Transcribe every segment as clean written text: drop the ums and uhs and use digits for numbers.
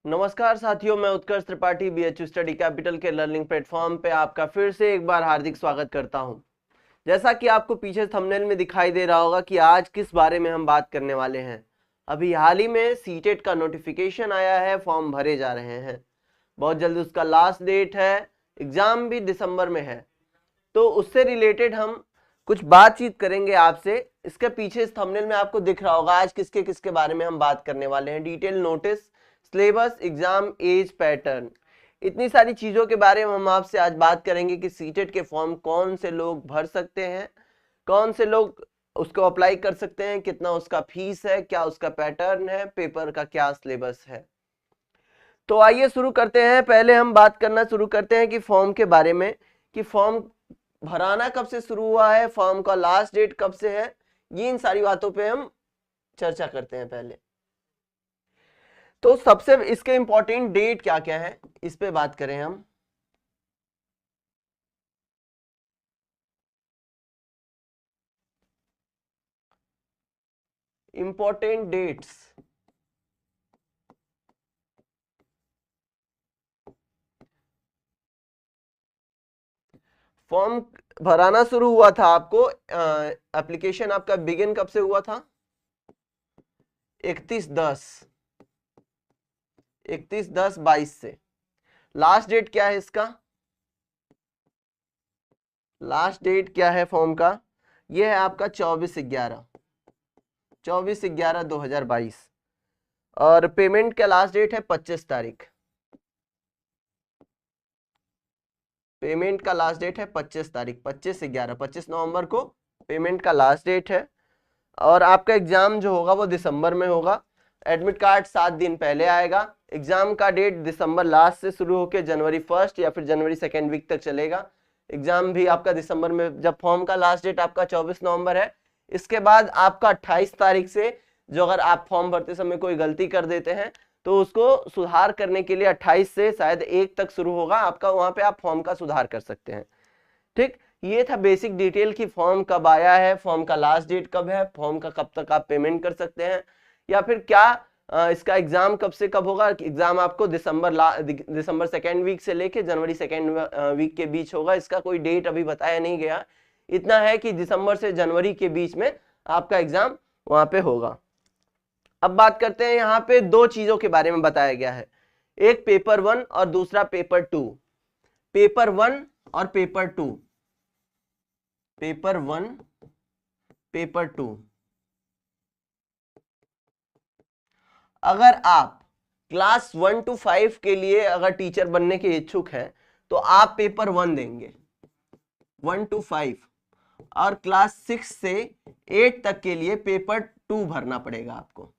नमस्कार साथियों, मैं उत्कर्ष त्रिपाठी बीएचयू स्टडी कैपिटल के लर्निंग प्लेटफॉर्म पे आपका फिर से एक बार हार्दिक स्वागत करता हूं। जैसा कि आपको पीछे थंबनेल में दिखाई दे रहा होगा कि आज किस बारे में हम बात करने वाले हैं। अभी हाल ही में सीटेट का नोटिफिकेशन आया है, फॉर्म भरे जा रहे हैं, बहुत जल्द उसका लास्ट डेट है, एग्जाम भी दिसंबर में है। तो उससे रिलेटेड हम कुछ बातचीत करेंगे आपसे। इसके पीछे इस थंबनेल में आपको दिख रहा होगा आज किसके किसके बारे में हम बात करने वाले हैं। Detail notice, syllabus, exam, age, pattern, इतनी सारी चीजों के बारे में हम आपसे आज बात करेंगे कि सीटेट के फॉर्म कौन से लोग भर सकते हैं, कौन से लोग उसको अप्लाई कर सकते हैं, कितना उसका फीस है, क्या उसका पैटर्न है, पेपर का क्या सिलेबस है। तो आइए शुरू करते हैं। पहले हम बात करना शुरू करते हैं कि फॉर्म के बारे में, कि फॉर्म भराना कब से शुरू हुआ है, फॉर्म का लास्ट डेट कब से है, ये इन सारी बातों पे हम चर्चा करते हैं। पहले तो सबसे इसके इंपॉर्टेंट डेट क्या क्या है, इस पे बात करें हम। इंपॉर्टेंट डेट्स, फॉर्म भराना शुरू हुआ था आपको, एप्लीकेशन आपका बिगिन कब से हुआ था? 31/10/22 से। लास्ट डेट क्या है इसका? लास्ट डेट क्या है फॉर्म का? यह है आपका 24/11/2022। और पेमेंट का लास्ट डेट है 25 तारीख। पेमेंट का लास्ट डेट है 25 तारीख, 25/11, 25 नवंबर को पेमेंट का लास्ट डेट है। और आपका एग्जाम जो होगा वो दिसंबर में होगा। एडमिट कार्ड 7 दिन पहले आएगा। एग्जाम का डेट दिसंबर लास्ट से शुरू होकर जनवरी 1 या फिर जनवरी 2 वीक तक चलेगा। एग्जाम भी आपका दिसंबर में, जब फॉर्म का लास्ट डेट आपका 24 नवंबर है, इसके बाद आपका 28 तारीख से, जो अगर आप फॉर्म भरते समय कोई गलती कर देते हैं तो उसको सुधार करने के लिए 28 से शायद 1 तक शुरू होगा आपका, वहां पे आप फॉर्म का सुधार कर सकते हैं। ठीक, ये था बेसिक डिटेल कि फॉर्म कब आया है, फॉर्म का लास्ट डेट कब है, फॉर्म का कब तक आप पेमेंट कर सकते हैं, या फिर क्या इसका एग्जाम कब से कब होगा। एग्जाम आपको दिसंबर 2 वीक से लेके जनवरी 2 वीक के बीच होगा। इसका कोई डेट अभी बताया नहीं गया, इतना है कि दिसंबर से जनवरी के बीच में आपका एग्जाम वहां पे होगा। अब बात करते हैं, यहाँ पे 2 चीजों के बारे में बताया गया है, एक पेपर 1 और दूसरा पेपर 2। पेपर 1 और पेपर 2, पेपर 1, पेपर 2। अगर आप क्लास 1 to 5 के लिए अगर टीचर बनने के इच्छुक हैं तो आप पेपर 1 देंगे, 1 to 5, और क्लास 6 से 8 तक के लिए पेपर 2 भरना पड़ेगा आपको।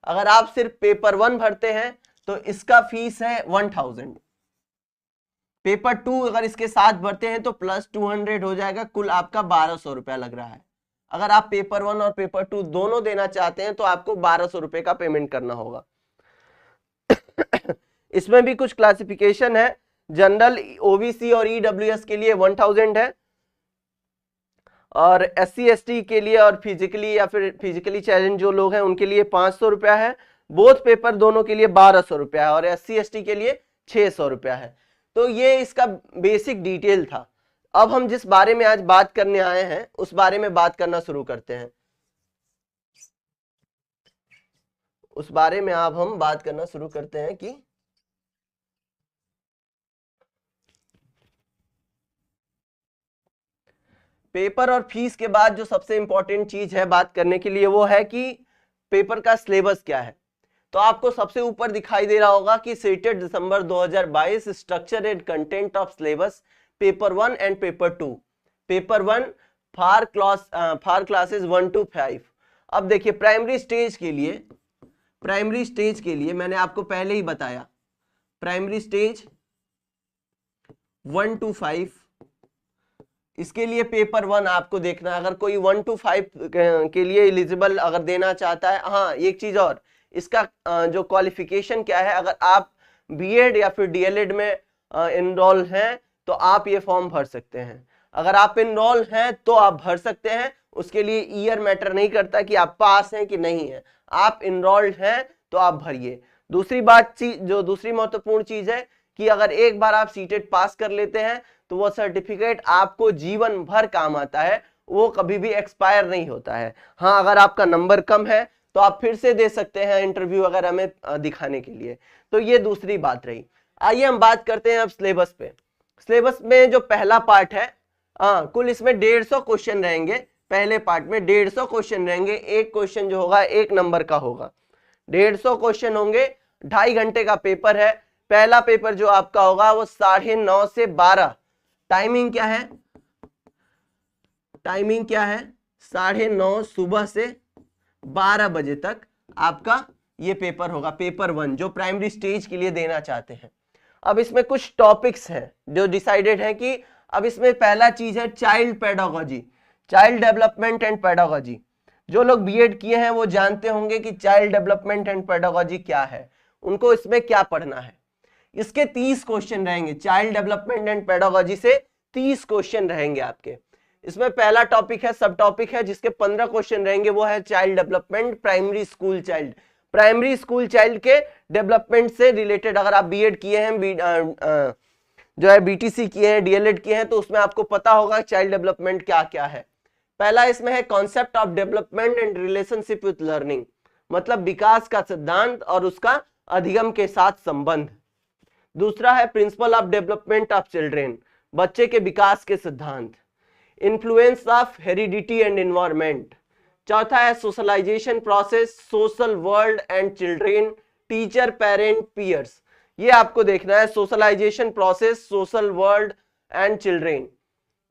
अगर आप सिर्फ पेपर 1 भरते हैं तो इसका फीस है 1000। पेपर 2 अगर इसके साथ भरते हैं तो प्लस 200 हो जाएगा, कुल आपका 1200 रुपया लग रहा है। अगर आप पेपर 1 और पेपर 2 दोनों देना चाहते हैं तो आपको 1200 रुपए का पेमेंट करना होगा। इसमें भी कुछ क्लासिफिकेशन है। जनरल, ओबीसी और ईडब्ल्यूएस के लिए 1000 है, और एससी एसटी के लिए और फिजिकली या फिर फिजिकली चैलेंज जो लोग हैं उनके लिए 500 रुपया है। बोथ पेपर दोनों के लिए 1200 रुपया है, और एससी एसटी के लिए 600 रुपया है। तो ये इसका बेसिक डिटेल था। अब हम जिस बारे में आज बात करने आए हैं उस बारे में बात करना शुरू करते हैं। उस बारे में अब हम बात करना शुरू करते हैं कि पेपर और फीस के बाद जो सबसे इंपॉर्टेंट चीज है बात करने के लिए वो है कि पेपर का सिलेबस क्या है। तो आपको सबसे ऊपर दिखाई दे रहा होगा कि CTET December 2022 structure and content of syllabus paper 1 and paper 2। Paper 1 for classes 1 to 5। अब देखिए प्राइमरी स्टेज के लिए मैंने आपको पहले ही बताया, प्राइमरी स्टेज 1 to 5, इसके लिए पेपर 1 आपको देखना है। अगर कोई 1 to 5 के लिए एलिजिबल अगर देना चाहता है, हाँ एक चीज और, इसका जो क्वालिफिकेशन क्या है, अगर आप बीएड या फिर डीएलएड में इनरोल हैं तो आप ये फॉर्म भर सकते हैं। अगर आप इनरोल हैं तो आप भर सकते हैं, उसके लिए ईयर मैटर नहीं करता कि आप पास हैं कि नहीं है, आप इनरोल्ड हैं तो आप भरिए। दूसरी बात जो दूसरी महत्वपूर्ण चीज है कि अगर एक बार आप सीटेट पास कर लेते हैं तो वो सर्टिफिकेट आपको जीवन भर काम आता है, वो कभी भी एक्सपायर नहीं होता है। हाँ, अगर आपका नंबर कम है तो आप फिर से दे सकते हैं इंटरव्यू अगर हमें दिखाने के लिए। तो ये दूसरी बात रही। आइए हम बात करते हैं अब सिलेबस पे। सिलेबस में जो पहला पार्ट है, कुल इसमें 150 क्वेश्चन रहेंगे। पहले पार्ट में 150 क्वेश्चन रहेंगे। एक क्वेश्चन जो होगा 1 नंबर का होगा। 150 क्वेश्चन होंगे, 2.5 घंटे का पेपर है। पहला पेपर जो आपका होगा वो 9:30 से 12। टाइमिंग क्या है? टाइमिंग क्या है? 9:30 सुबह से 12 बजे तक आपका ये पेपर होगा, पेपर 1, जो प्राइमरी स्टेज के लिए देना चाहते हैं। अब इसमें कुछ टॉपिक्स हैं जो डिसाइडेड है कि अब इसमें पहला चीज है child pedagogy, child development and pedagogy. जो लोग बीएड किए हैं वो जानते होंगे कि चाइल्ड डेवलपमेंट एंड पेडागोजी क्या है, उनको इसमें क्या पढ़ना है। इसके 30 क्वेश्चन रहेंगे। चाइल्ड डेवलपमेंट एंड पेडागोजी से 30 क्वेश्चन रहेंगे आपके। इसमें पहला टॉपिक है, सब टॉपिक है, जिसके 15 क्वेश्चन रहेंगे। वो है child development, primary school child. Primary school child के डेवलपमेंट से रिलेटेड अगर आप बीएड किए हैं, जो है बीटीसी किए हैं, डीएलएड किए हैं, तो उसमें आपको पता होगा चाइल्ड डेवलपमेंट क्या क्या है। पहला इसमें है concept of development and relationship with learning, मतलब विकास का सिद्धांत और उसका अधिगम के साथ संबंध। दूसरा है principle of development of children, बच्चे के विकास के सिद्धांत। Influence of heredity and environment. चौथा है socialization process, social world and children, teacher, parent, peers. ये आपको देखना है, socialization process, social world and children.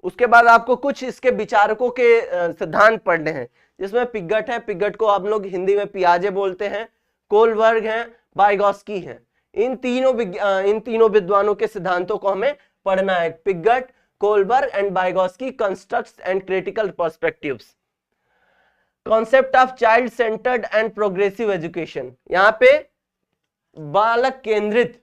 उसके बाद आपको कुछ इसके विचारकों के सिद्धांत पढ़ने हैं, जिसमें पिगट है, पिगट को आप लोग हिंदी में पियाजे बोलते हैं, कोलबर्ग है, वाइगोस्की है। इन तीनों विद्वानों के सिद्धांतों को हमें पढ़ना है। Piggott, Kohlberg and Vygotsky, constructs and critical perspectives. Concept of child centred and progressive education, यहाँ पे बालक केंद्रित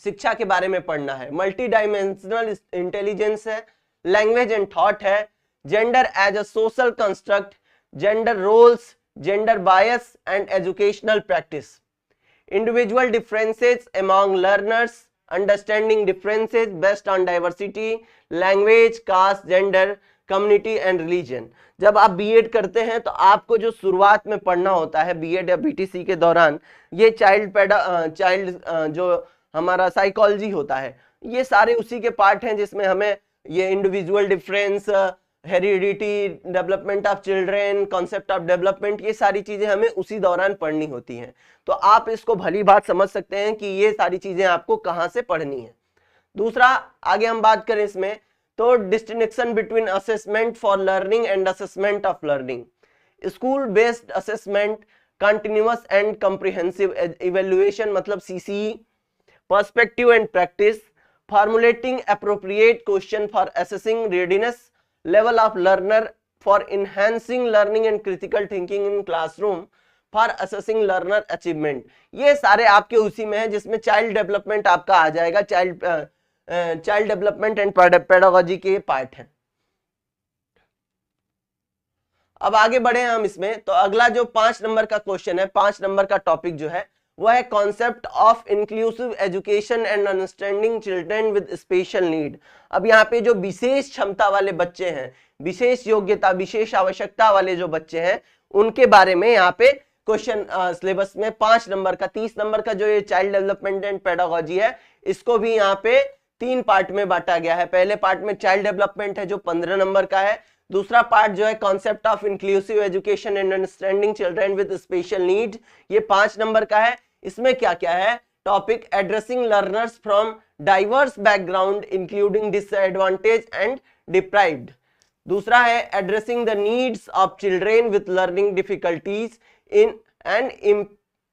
शिक्षा के बारे में पढ़ना है। मल्टी डायमेंशनल इंटेलिजेंस है, लैंग्वेज एंड थॉट है, gender as a social construct, gender roles, gender bias and educational practice, individual differences among learners, understanding differences based on diversity, language, caste, gender, community and religion. जब आप BEd करते हैं तो आपको जो शुरुआत में पढ़ना होता है बीएड या बीटीसी के दौरान, ये चाइल्ड जो हमारा साइकोलॉजी होता है, ये सारे उसी के पार्ट हैं, जिसमें हमें ये individual difference, heredity, development of children, concept of development, ये सारी चीजें हमें उसी दौरान पढ़नी होती हैं। तो आप इसको भली बात समझ सकते हैं कि ये सारी चीजें आपको कहाँ से पढ़नी है। दूसरा, आगे हम बात करें इसमें, तो distinction between assessment for learning and assessment of learning. School based assessment, continuous and comprehensive evaluation मतलब CCE, perspective and practice, formulating appropriate question for assessing readiness level of learner, for enhancing learning and critical thinking in classroom, for assessing learner achievement। ये सारे आपके उसी में है, जिसमें child development आपका आ जाएगा। चाइल्ड डेवलपमेंट एंड पेडागोजी के पार्ट है। अब आगे बढ़े हम इसमें, तो अगला जो 5 नंबर का क्वेश्चन है, 5 नंबर का टॉपिक जो है वो है concept of inclusive education and understanding children with special need. अब यहाँ पे जो विशेष क्षमता वाले बच्चे हैं, विशेष योग्यता, विशेष आवश्यकता वाले जो बच्चे हैं, उनके बारे में यहाँ पे क्वेश्चन सिलेबस में 5 नंबर का, 30 नंबर का जो ये चाइल्ड डेवलपमेंट एंड पेडागोजी है, इसको भी यहाँ पे 3 पार्ट में बांटा गया है। पहले पार्ट में चाइल्ड डेवलपमेंट है जो 15 नंबर का है। दूसरा पार्ट जो है concept of inclusive education and understanding children with special need, ये 5 नंबर का है। इसमें क्या क्या है? Topic addressing learners from diverse background including disadvantage and deprived. दूसरा है addressing the needs of children with learning difficulties in and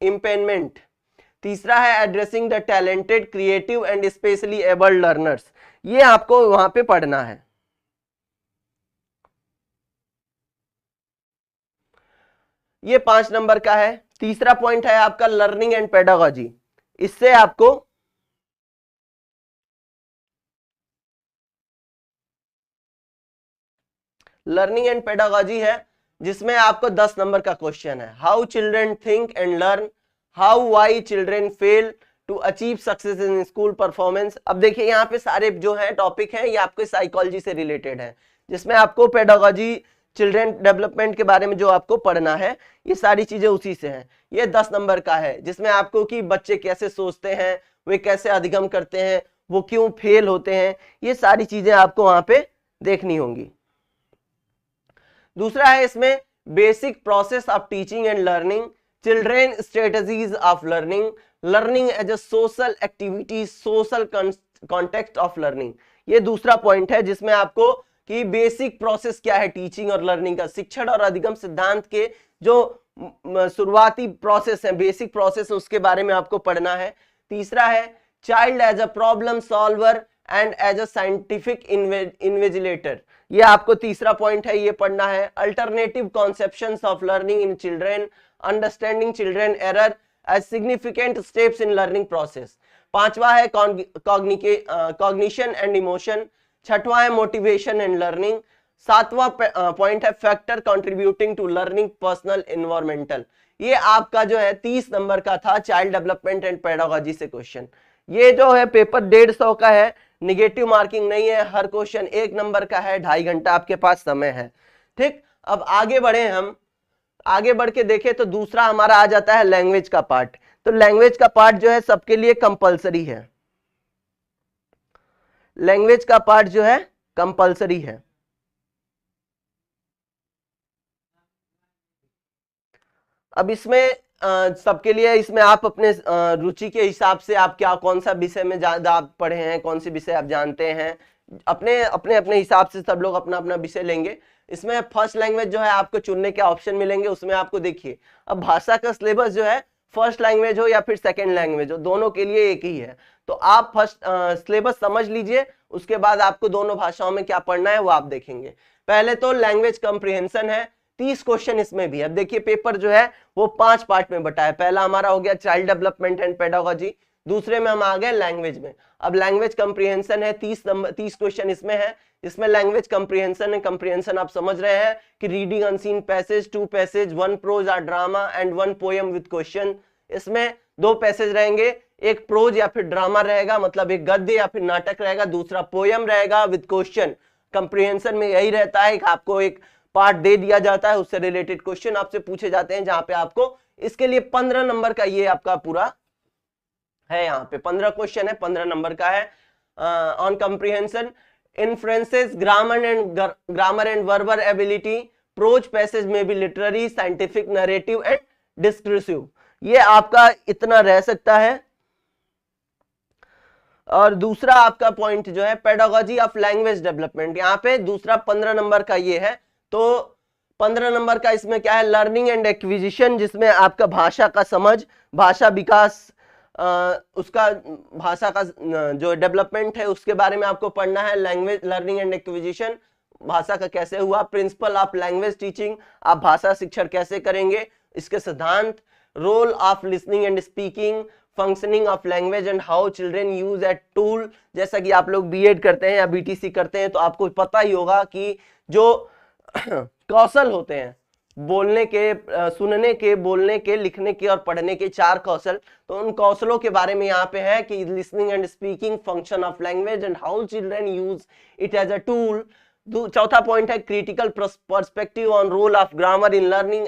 impairment. तीसरा है addressing the talented, creative and specially abled learners. ये आपको वहां पे पढ़ना है। ये 5 नंबर का है। तीसरा पॉइंट है आपका लर्निंग एंड पेडागोजी। इससे आपको लर्निंग एंड पेडागोजी है, जिसमें आपको 10 नंबर का क्वेश्चन है। How children think and learn, how why children fail to achieve success in school performance. अब देखिए यहाँ पे सारे जो है टॉपिक हैं ये आपके साइकोलॉजी से रिलेटेड है, जिसमें आपको पेडागोजी चिल्ड्रन डेवलपमेंट के बारे में जो आपको पढ़ना है ये सारी चीजें उसी से हैं। ये 10 नंबर का है, जिसमें आपको कि बच्चे कैसे सोचते हैं, वे कैसे अधिगम करते हैं, वो क्यों फेल होते हैं, ये सारी चीजें आपको वहां पे देखनी होंगी। दूसरा है इसमें basic process of teaching and learning, children strategies of learning, learning as a social activity, social context of learning. ये दूसरा पॉइंट है जिसमें आपको कि बेसिक प्रोसेस क्या है टीचिंग और लर्निंग का, शिक्षण और अधिगम सिद्धांत के जो शुरुआती प्रोसेस है, बेसिक प्रोसेस, उसके बारे में आपको पढ़ना है। तीसरा है child as a problem solver and as a scientific invigilator, ये आपको तीसरा पॉइंट है, ये पढ़ना है। Alternative conceptions of learning in children, understanding children error as significant steps in learning process. पांचवा है कॉग्निशन एंड इमोशन। छठवां है मोटिवेशन एंड लर्निंग। सातवां पॉइंट है factor contributing to learning personal environmental. ये आपका जो है 30 नंबर का था चाइल्ड डेवलपमेंट एंड पेडागोजी से क्वेश्चन। ये जो है पेपर 150 का है, निगेटिव मार्किंग नहीं है, हर क्वेश्चन 1 नंबर का है, 2.5 घंटा आपके पास समय है। ठीक, अब आगे बढ़े, हम आगे बढ़ के देखें तो दूसरा हमारा आ जाता है लैंग्वेज का पार्ट। तो लैंग्वेज का पार्ट जो है सबके लिए कंपलसरी है, लैंग्वेज का पार्ट जो है कंपलसरी है। अब इसमें सबके लिए, इसमें आप अपने रुचि के हिसाब से आप क्या कौन सा विषय में ज्यादा आप पढ़े हैं, कौन से विषय आप जानते हैं, अपने अपने अपने हिसाब से सब लोग अपना अपना विषय लेंगे। इसमें फर्स्ट लैंग्वेज जो है आपको चुनने के ऑप्शन मिलेंगे, उसमें आपको देखिए अब भाषा का सिलेबस जो है फर्स्ट लैंग्वेज हो या फिर सेकंड लैंग्वेज हो, दोनों के लिए एक ही है। तो आप फर्स्ट सिलेबस समझ लीजिए, उसके बाद आपको दोनों भाषाओं में क्या पढ़ना है वो आप देखेंगे। पहले तो लैंग्वेज कॉम्प्रिहेंशन है, 30 क्वेश्चन इसमें भी। अब देखिए पेपर जो है वो 5 पार्ट में बटा है। पहला हमारा हो गया चाइल्ड डेवलपमेंट एंड पेडागोजी, दूसरे में हम आ गए लैंग्वेज में। अब लैंग्वेज कॉम्प्रिहेंशन है, 30 क्वेश्चन इसमें है। इसमें लैंग्वेज कॉम्प्रिहेंशन है, कॉम्प्रिहेंशन आप समझ रहे हैं कि reading unseen passage, 2 passage, 1 prose और drama and 1 poem with question. इसमें 2 पैसेज रहेंगे, एक प्रोज या फिर ड्रामा रहेगा, मतलब एक गद्य या फिर नाटक रहेगा, दूसरा पोएम रहेगा विद क्वेश्चन। कॉम्प्रिहेंशन में यही रहता है कि आपको एक पार्ट दे दिया जाता है, उससे रिलेटेड क्वेश्चन आपसे पूछे जाते हैं, जहां पे आपको इसके लिए 15 नंबर का ये आपका पूरा है। यहाँ पे 15 क्वेश्चन है, 15 नंबर का है। On comprehension, inferences, grammar and verbal ability, prose passage में भी literary, scientific, narrative and descriptive, ये आपका इतना रह सकता है। और दूसरा आपका पॉइंट जो है पेडागोजी ऑफ लैंग्वेज डेवलपमेंट, यहाँ पे दूसरा 15 नंबर का ये है। तो 15 नंबर का इसमें क्या है, लर्निंग एंड एक्विजिशन, जिसमें आपका भाषा का समझ, भाषा विकास, उसका भाषा का जो डेवलपमेंट है उसके बारे में आपको पढ़ना है। लैंग्वेज लर्निंग एंड एक्विजिशन, भाषा का कैसे हुआ, प्रिंसिपल ऑफ लैंग्वेज टीचिंग, आप भाषा शिक्षण कैसे करेंगे, इसके सिद्धांत, role of listening and speaking, functioning of language and how children use at tool. जैसा कि आप लोग बीएड करते हैं या बीटीसी करते हैं तो आपको पता ही होगा कि जो कौशल होते हैं, बोलने के, सुनने के, बोलने के, लिखने के और पढ़ने के 4 कौशल, तो उन कौशलों के बारे में यहाँ पे है कि listening and speaking, function of language and how children use it as a tool. चौथा पॉइंट है critical perspective on role of grammar in learning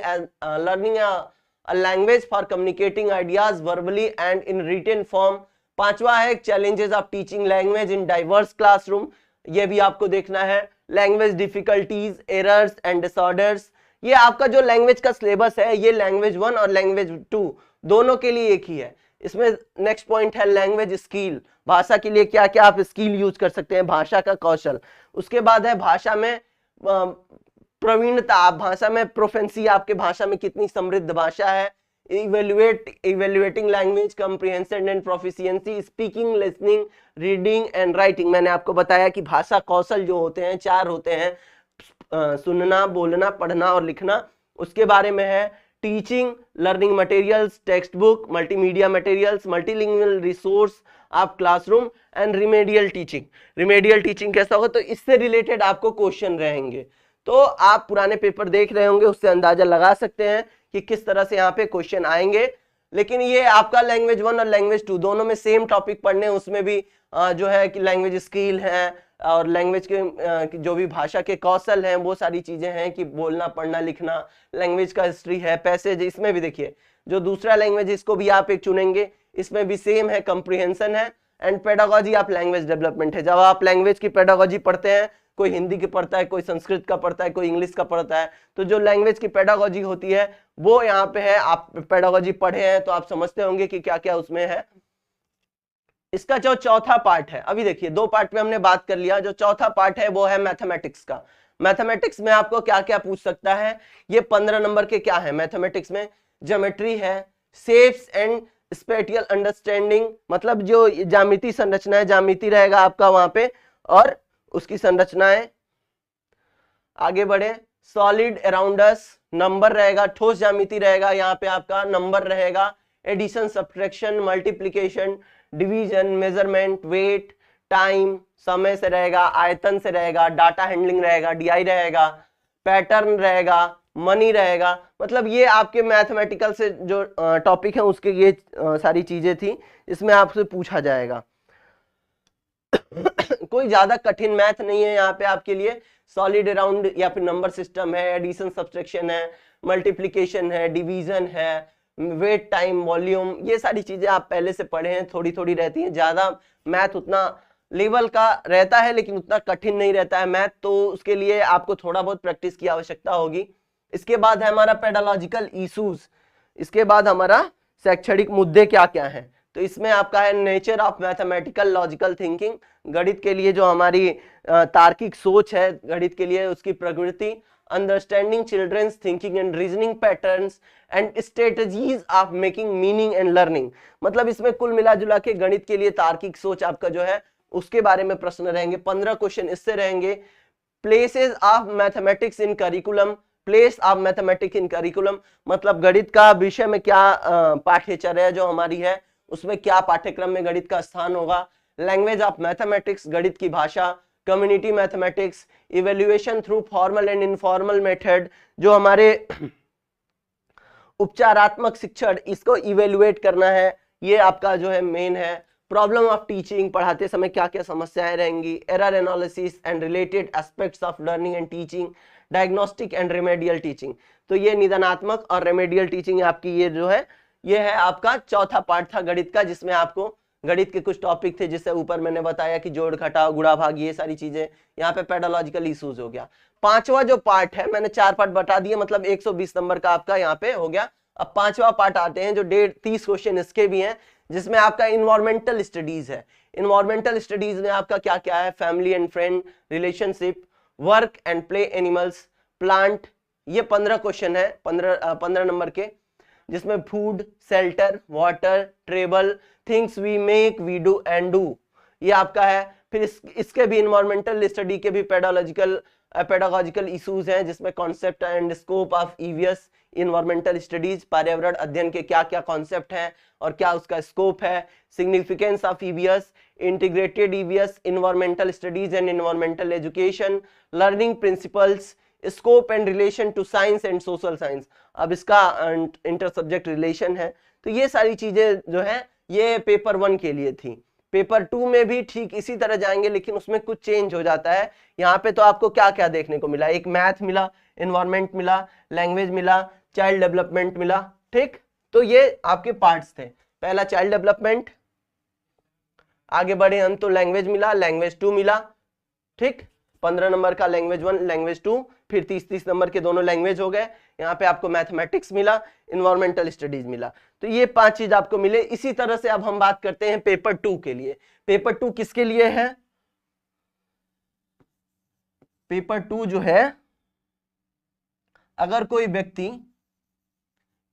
a language for communicating ideas verbally and in written form। पांचवा है challenges of teaching language in diverse classroom, ये भी आपको देखना है। Language difficulties, errors and disorders, ये आपका जो लैंग्वेज का सिलेबस है ये लैंग्वेज 1 और लैंग्वेज 2 दोनों के लिए एक ही है। इसमें नेक्स्ट पॉइंट है लैंग्वेज स्किल, भाषा के लिए क्या क्या आप स्किल यूज कर सकते हैं, भाषा का कौशल। उसके बाद है भाषा में प्रवीणता, आप भाषा में प्रोफेंसी, आपके भाषा में कितनी समृद्ध भाषा है। Evaluating language comprehension and proficiency, speaking, listening, reading and writing. मैंने आपको बताया कि भाषा कौशल जो होते हैं 4 होते हैं, सुनना, बोलना, पढ़ना और लिखना। उसके बारे में है teaching, learning materials, text book, multimedia materials, multilingual resource of classroom and remedial teaching. Remedial teaching कैसा होगा, तो इससे रिलेटेड आपको क्वेश्चन रहेंगे। तो आप पुराने पेपर देख रहे होंगे, उससे अंदाजा लगा सकते हैं कि किस तरह से यहाँ पे क्वेश्चन आएंगे। लेकिन ये आपका लैंग्वेज 1 और लैंग्वेज 2 दोनों में सेम टॉपिक पढ़ने, उसमें भी जो है कि लैंग्वेज स्किल है और लैंग्वेज के जो भी भाषा के कौशल हैं वो सारी चीजें हैं कि बोलना पढ़ना लिखना, लैंग्वेज का हिस्ट्री है, पैसेज। इसमें भी देखिए जो दूसरा लैंग्वेज इसको भी आप एक चुनेंगे, इसमें भी सेम है, कंप्रीहेंशन है। एंड पेडागोजी आप लैंग्वेज डेवलपमेंट है। जब आप लैंग्वेज की पेडागोजी पढ़ते हैं, कोई हिंदी की पढ़ता है, कोई संस्कृत का पढ़ता है, कोई इंग्लिश का पढ़ता है, तो जो लैंग्वेज की पेडागोजी होती है वो यहाँ पे है। आप पेडागोजी पढ़े हैं तो आप समझते होंगे कि क्या क्या उसमें है। इसका जो चौथा पार्ट है, अभी देखिए 2 पार्ट में हमने बात कर लिया, जो चौथा पार्ट है वो है मैथमेटिक्स का। मैथमेटिक्स में आपको क्या क्या पूछ सकता है, ये 15 नंबर के क्या है मैथमेटिक्स में, ज्योमेट्री है, शेप्स एंड स्पेटियल अंडरस्टैंडिंग, मतलब जो ज्यामिति संरचना है, ज्यामिति रहेगा आपका वहां पे और उसकी संरचनाएं। आगे बढ़े, सॉलिड अराउंड अस, नंबर रहेगा, ठोस ज्यामिति रहेगा, यहाँ पे आपका नंबर रहेगा, addition subtraction multiplication division measurement weight time, समय से रहेगा, आयतन से रहेगा, डाटा हैंडलिंग रहेगा, डीआई रहेगा, पैटर्न रहेगा, मनी रहेगा। मतलब ये आपके मैथमेटिकल से जो टॉपिक है उसके ये सारी चीजें थी, इसमें आपसे पूछा जाएगा। कोई ज्यादा कठिन मैथ नहीं है यहाँ पे आपके लिए। सॉलिड अराउंड या फिर नंबर सिस्टम है, एडिशन सब्ट्रैक्शन है, मल्टीप्लिकेशन है, डिवीजन है, वेट टाइम वॉल्यूम, ये सारी चीजें आप पहले से पढ़े हैं, थोड़ी थोड़ी रहती हैं। ज्यादा मैथ उतना लेवल का रहता है लेकिन उतना कठिन नहीं रहता है मैथ, तो उसके लिए आपको थोड़ा बहुत प्रैक्टिस की आवश्यकता होगी। इसके बाद है हमारा पेडालॉजिकल इशूज, इसके बाद हमारा शैक्षणिक मुद्दे क्या क्या हैं। तो इसमें आपका है nature of mathematical logical thinking, गणित के लिए जो हमारी तार्किक सोच है, गणित के लिए उसकी प्रकृति, understanding children's thinking and reasoning patterns and strategies of making meaning and learning. मतलब इसमें कुल मिला जुला के गणित के लिए तार्किक सोच आपका जो है उसके बारे में प्रश्न रहेंगे। 15 क्वेश्चन इससे रहेंगे। Places of mathematics in curriculum, place of mathematics in curriculum मतलब गणित का विषय में क्या पाठ्यचर्या जो हमारी है उसमें क्या पाठ्यक्रम में गणित का स्थान होगा। लैंग्वेज ऑफ मैथमेटिक्स, गणित की भाषा, community mathematics, evaluation through formal and informal method, जो हमारे उपचारात्मक शिक्षण, इसको इवेल्युएट करना है, ये आपका जो है मेन है। प्रॉब्लम ऑफ टीचिंग, पढ़ाते समय क्या क्या समस्याएं रहेंगी, error analysis and related aspects of learning and teaching, diagnostic and remedial teaching. तो ये निदानात्मक और रेमेडियल टीचिंग आपकी ये जो है ये है आपका चौथा पार्ट था गणित का, जिसमें आपको गणित के कुछ टॉपिक थे जिससे ऊपर मैंने बताया कि जोड़ घटाव गुणा भाग ये सारी चीजें। यहाँ पे पेडालॉजिकल इश्यूज हो गया। पांचवा जो पार्ट है मैंने 4 पार्ट बता दिए, मतलब 120 नंबर का आपका यहाँ पे हो गया। अब पांचवा पार्ट आते हैं जो 30 क्वेश्चन इसके भी हैं, जिसमें आपका इन्वायरमेंटल स्टडीज है। इन्वायरमेंटल स्टडीज में आपका क्या क्या है, family and friend, relationship, work and play animals, plant, ये 15 क्वेश्चन है 15 नंबर के, जिसमें food, shelter, water, travel, things we make, we do and do, ये आपका है। फिर इसके भी इन्वायरमेंटल स्टडी के भी पेडागोजिकल इश्यूज हैं, जिसमें concept and scope of EVS environmental studies, पर्यावरण अध्ययन के क्या क्या कॉन्सेप्ट हैं और क्या उसका स्कोप है, significance of EVS, integrated EVS, environmental studies and environmental education, learning principles, scope and relation to science and social science, अब इसका इंटर सब्जेक्ट रिलेशन है। तो ये सारी चीजें जो है ये पेपर 1 के लिए थी। पेपर 2 में भी ठीक इसी तरह जाएंगे, लेकिन उसमें कुछ चेंज हो जाता है। यहाँ पे तो आपको क्या क्या देखने को मिला, एक मैथ मिला, एनवायरमेंट मिला, लैंग्वेज मिला, चाइल्ड डेवलपमेंट मिला, ठीक। तो ये आपके पार्ट्स थे। पहला चाइल्ड डेवलपमेंट, आगे बढ़े हम तो लैंग्वेज मिला, लैंग्वेज 2 मिला, ठीक। 15 नंबर का लैंग्वेज 1, लैंग्वेज 2, फिर 30 नंबर के दोनों लैंग्वेज हो गए। यहाँ पे आपको मैथमेटिक्स मिला, इन्वायरमेंटल स्टडीज मिला। तो ये 5 चीज आपको मिले। इसी तरह से अब हम बात करते हैं पेपर 2 के लिए। पेपर 2 किसके लिए है, पेपर 2 जो है अगर कोई व्यक्ति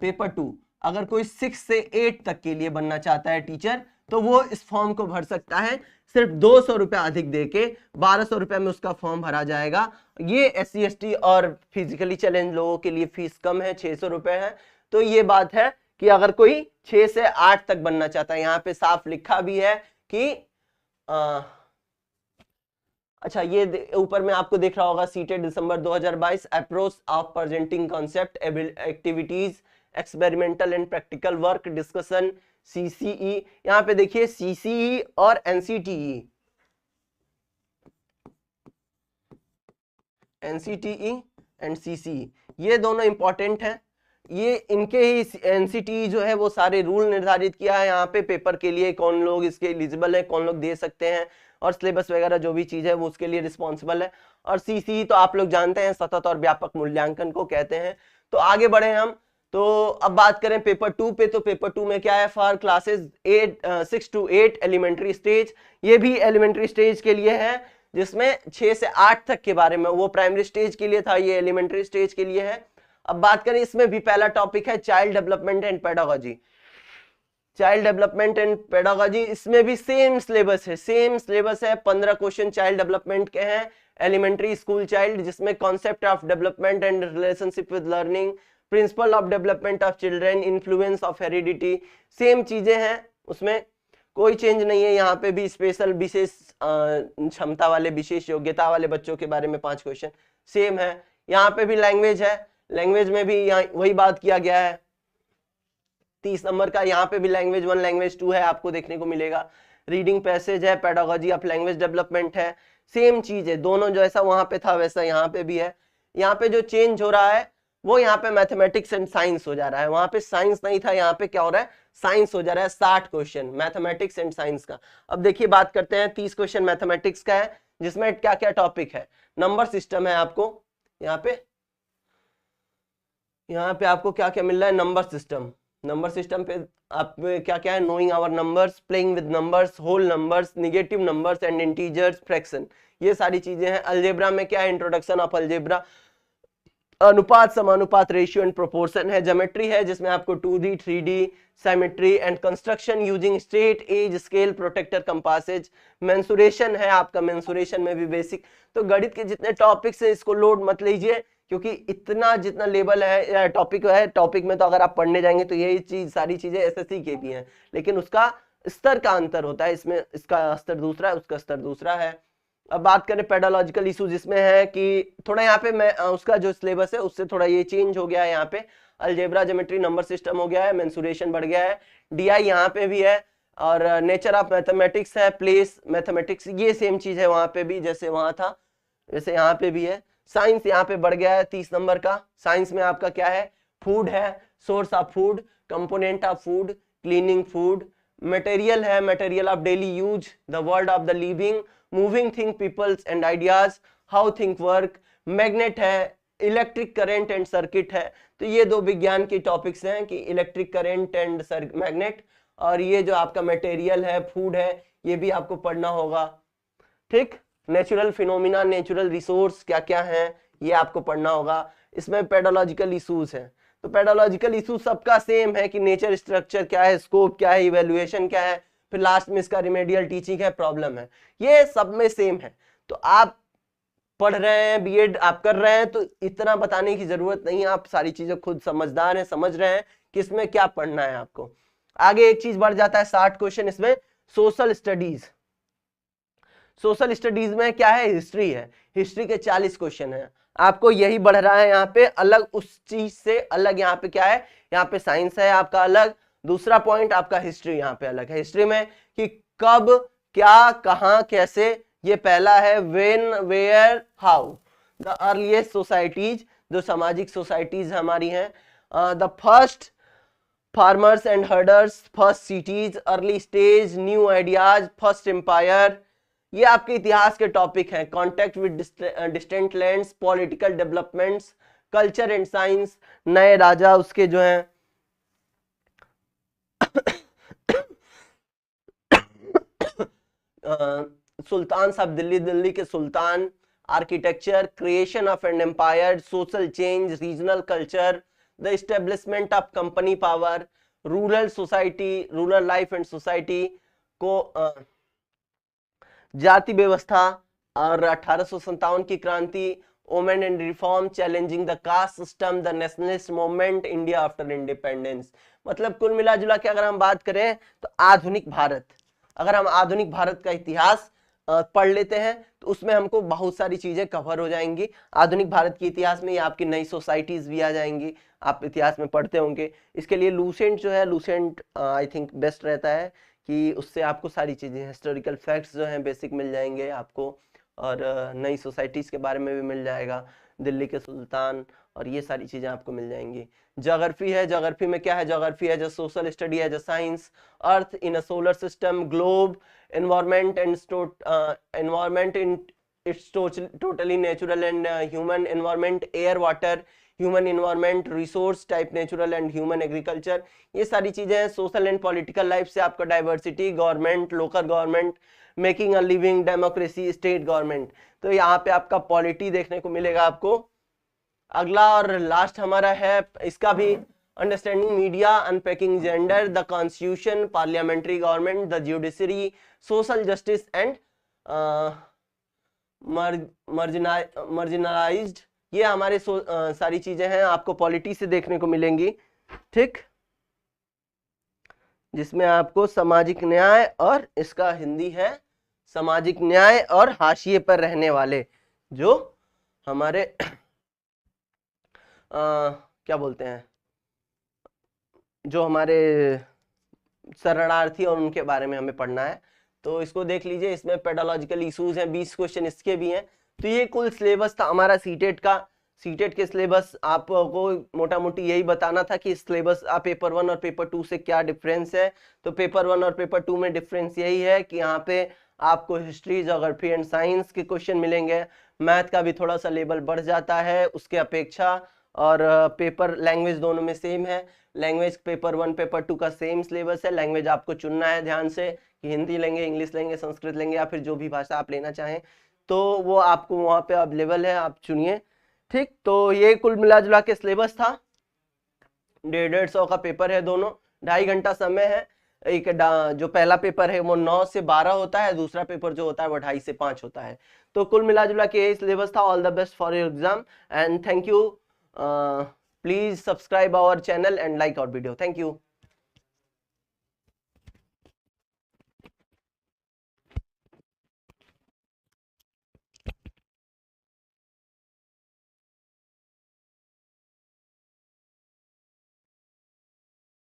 पेपर 2 अगर कोई 6 से 8 तक के लिए बनना चाहता है टीचर, तो वो इस फॉर्म को भर सकता है। सिर्फ 200 रुपया अधिक देके 1200 रुपया में उसका फॉर्म भरा जाएगा। ये SC ST और फिजिकली चैलेंज लोगों के लिए फीस कम है, 600 रुपए है। तो ये बात है कि अगर कोई 6 से 8 तक बनना चाहता है, यहाँ पे साफ लिखा भी है कि अच्छा ये ऊपर में आपको दिख रहा होगा, seated December 2022, approach of presenting concept, activities experimental and practical work discussion, CCE। यहाँ पे देखिए CCE और NCTE, NCTE एंड CCE ये दोनों इंपॉर्टेंट हैं। ये इनके ही NCTE जो है वो सारे रूल निर्धारित किया है यहाँ पे पेपर के लिए, कौन लोग इसके एलिजिबल है, कौन लोग दे सकते हैं, और सिलेबस वगैरह जो भी चीज है वो उसके लिए रिस्पॉन्सिबल है। और CCE तो आप लोग जानते हैं सतत और व्यापक मूल्यांकन को कहते हैं। तो आगे बढ़े हम, तो अब बात करें पेपर 2 पे, तो पेपर 2 में क्या है, for classes 6 to 8 elementary stage, ये भी एलिमेंट्री स्टेज के लिए है, जिसमें 6 से 8 तक के बारे में, वो प्राइमरी स्टेज के लिए था, ये एलिमेंट्री स्टेज के लिए है। अब बात करें, इसमें भी पहला टॉपिक है child development and pedagogy, child development and pedagogy. इसमें भी सेम सिलेबस है, 15 क्वेश्चन चाइल्ड डेवलपमेंट के हैं, एलिमेंट्री स्कूल चाइल्ड, जिसमें concept of development and relationship with learning, principal of development of children, influence of heredity, same चीजें हैं, उसमें कोई चेंज नहीं है। यहाँ पे भी स्पेशल विशेष क्षमता वाले, विशेष योग्यता वाले बच्चों के बारे में 5 क्वेश्चन सेम है। यहाँ पे भी लैंग्वेज है, लैंग्वेज में भी यहाँ वही बात किया गया है, 30 नंबर का। यहाँ पे भी लैंग्वेज 1 लैंग्वेज 2 है, आपको देखने को मिलेगा। रीडिंग पैसेज है, पेडागोजी ऑफ लैंग्वेज डेवलपमेंट है, सेम चीज है, दोनों जैसा वहां पे था वैसा यहाँ पे भी है। यहाँ पे जो चेंज हो रहा है वो यहाँ पे मैथमेटिक्स एंड साइंस हो जा रहा है, वहां पे साइंस नहीं था, यहाँ पे क्या हो रहा है, साइंस हो जा रहा है। 60 क्वेश्चन मैथमेटिक्स एंड साइंस का। अब देखिए बात करते हैं, 30 क्वेश्चन मैथमेटिक्स का है, जिसमें क्या क्या टॉपिक है, नंबर सिस्टम है आपको यहाँ पे आपको क्या क्या मिल रहा है, नंबर सिस्टम पे आप क्या क्या है, knowing our numbers, playing with numbers, whole numbers, negative numbers and integers, fraction, ये सारी चीजें हैं। अलजेब्रा में क्या है, इंट्रोडक्शन ऑफ अलजेब्रा, अनुपात समानुपात, रेशियो एंड प्रोपोर्शन है। ज्योमेट्री है, जिसमें आपको 2D 3D symmetry and construction using straight edge scale protractor compasses. Mensuration है आपका, मेंसुरेशन में भी बेसिक। तो गणित के जितने टॉपिक्स है इसको लोड मत लीजिए, क्योंकि इतना जितना लेवल है टॉपिक में तो अगर आप पढ़ने जाएंगे तो यही चीज सारी चीजें SSC के भी हैं, लेकिन उसका स्तर का अंतर होता है, इसमें इसका स्तर दूसरा है, उसका स्तर दूसरा है। अब बात करें पेडोलॉजिकल इशू, जिसमें है कि थोड़ा यहाँ पे मैं उसका जो सिलेबस है उससे थोड़ा ये चेंज हो गया है। यहाँ पे अलजेब्रा, ज्योमेट्री, नंबर सिस्टम हो गया है, मेंसुरेशन बढ़ गया है, DI यहाँ पे भी है, और नेचर ऑफ मैथमेटिक्स है, प्लेस मैथमेटिक्स, ये सेम चीज है वहां पे भी, जैसे वहां था वैसे यहाँ पे भी है। साइंस यहाँ पे बढ़ गया है 30 नंबर का। साइंस में आपका क्या है, फूड है, source of food, component of food, cleaning food, material है, material of daily use, the world of the living, moving thing, peoples and ideas, how think work, magnet है, इलेक्ट्रिक करंट एंड सर्किट है। तो ये 2 विज्ञान की topics हैं कि electric current and magnet, और ये जो आपका मटेरियल है, फूड है, ये भी आपको पढ़ना होगा। ठीक, नेचुरल फिनोमिना, नेचुरल रिसोर्स क्या क्या है ये आपको पढ़ना होगा। इसमें पेडोलॉजिकल इश्यूज है, तो पेडोलॉजिकल इशू सबका सेम है कि नेचर, स्ट्रक्चर क्या है, स्कोप क्या है, इवेल्युएशन क्या है, फिर लास्ट में इसका रिमेडियल टीचिंग है, प्रॉब्लम है, ये सब में सेम है। तो आप पढ़ रहे हैं, बीएड आप कर रहे हैं, तो इतना बताने की जरूरत नहीं है, आप सारी चीजें खुद समझदार हैं, समझ रहे हैं कि इसमें क्या पढ़ना है आपको। आगे एक चीज बढ़ जाता है, 60 क्वेश्चन इसमें सोशल स्टडीज। सोशल स्टडीज में क्या है, हिस्ट्री है, हिस्ट्री के 40 क्वेश्चन है। आपको यही बढ़ रहा है यहाँ पे, अलग उस चीज से अलग यहाँ पे क्या है, यहाँ पे साइंस है आपका अलग, दूसरा पॉइंट आपका हिस्ट्री यहाँ पे अलग है। हिस्ट्री में कि कब, क्या, कहां, कैसे, ये पहला है, when, where, how, the earliest societies, जो सामाजिक सोसाइटीज हमारी हैं, the first farmers and herders, first cities, early stage, new ideas, first empire, ये आपके इतिहास के टॉपिक हैं। Contact with distant lands, political developments, culture and science, नए राजा उसके जो हैं, सुल्तान साहब दिल्ली, दिल्ली के सुल्तान, architecture, creation of an empire, social change, regional culture, the establishment of company power, rural society, rural life and society को, जाति व्यवस्था, और 1857 की क्रांति, women and reform, challenging the caste system, the nationalist movement, India after independence. मतलब कुल मिला जुला के अगर हम बात करें तो आधुनिक भारत, अगर हम आधुनिक भारत का इतिहास पढ़ लेते हैं तो उसमें हमको बहुत सारी चीजें कवर हो जाएंगी। आधुनिक भारत के इतिहास में ये आपकी नई सोसाइटीज भी आ जाएंगी, आप इतिहास में पढ़ते होंगे। इसके लिए लूसेंट जो है, लूसेंट आई थिंक बेस्ट रहता है कि उससे आपको सारी चीजें, हिस्टोरिकल फैक्ट्स जो हैं बेसिक मिल जाएंगे आपको, और नई सोसाइटीज के बारे में भी मिल जाएगा, दिल्ली के सुल्तान और ये सारी चीजें आपको मिल जाएंगी। ज्योग्राफी है, ज्योग्राफी में क्या है, ज्योग्राफी है जो सोशल स्टडी है, जो science, earth in a solar system, globe, environment in its totally natural and human environment, air, water, human environment, resource type, natural and human agriculture, ये सारी चीजें हैं। सोशल एंड पॉलिटिकल लाइफ से आपका diversity, government, local government, making a living, democracy, state government, तो यहाँ पे आपका पॉलिटी देखने को मिलेगा आपको। अगला और लास्ट हमारा है इसका भी, understanding media, unpacking gender, the constitution, parliamentary government, the judiciary, social justice and marginalised, ये हमारे सारी चीजें हैं आपको पॉलिटी से देखने को मिलेंगी, ठीक, जिसमें आपको सामाजिक न्याय, और इसका हिंदी है सामाजिक न्याय और हाशिए पर रहने वाले, जो हमारे क्या बोलते हैं, जो हमारे शरणार्थी और उनके बारे में हमें पढ़ना है, तो इसको देख लीजिए। इसमें पेडोलॉजिकल इश्यूज हैं, 20 क्वेश्चन इसके भी हैं। तो ये कुल सिलेबस था हमारा सीटेट का। सीटेट के सिलेबस आपको मोटा मोटी यही बताना था कि सिलेबस पेपर 1 और पेपर 2 से क्या डिफरेंस है। तो पेपर 1 और पेपर 2 में डिफरेंस यही है कि यहाँ पे आपको हिस्ट्री, ज्योग्राफी एंड साइंस के क्वेश्चन मिलेंगे। मैथ का भी थोड़ा सा लेवल बढ़ जाता है उसके अपेक्षा, और पेपर लैंग्वेज दोनों में सेम है। लैंग्वेज पेपर 1 पेपर 2 का सेम सिलेबस है। लैंग्वेज आपको चुनना है ध्यान से कि हिंदी लेंगे, इंग्लिश लेंगे, संस्कृत लेंगे, या फिर जो भी भाषा आप लेना चाहें, तो वो आपको वहाँ पे अवेलेबल है, आप चुनिए, ठीक। तो ये कुल मिला जुला के सिलेबस था। 150 का पेपर है, दोनों 2.5 घंटा समय है। एक जो पहला पेपर है वो 9 से 12 होता है, दूसरा पेपर जो होता है वो 2.5 से 5 होता है। तो कुल मिला जुला के यही सिलेबस था। All the best for your exam and thank you. Please subscribe our channel and like our video. Thank you.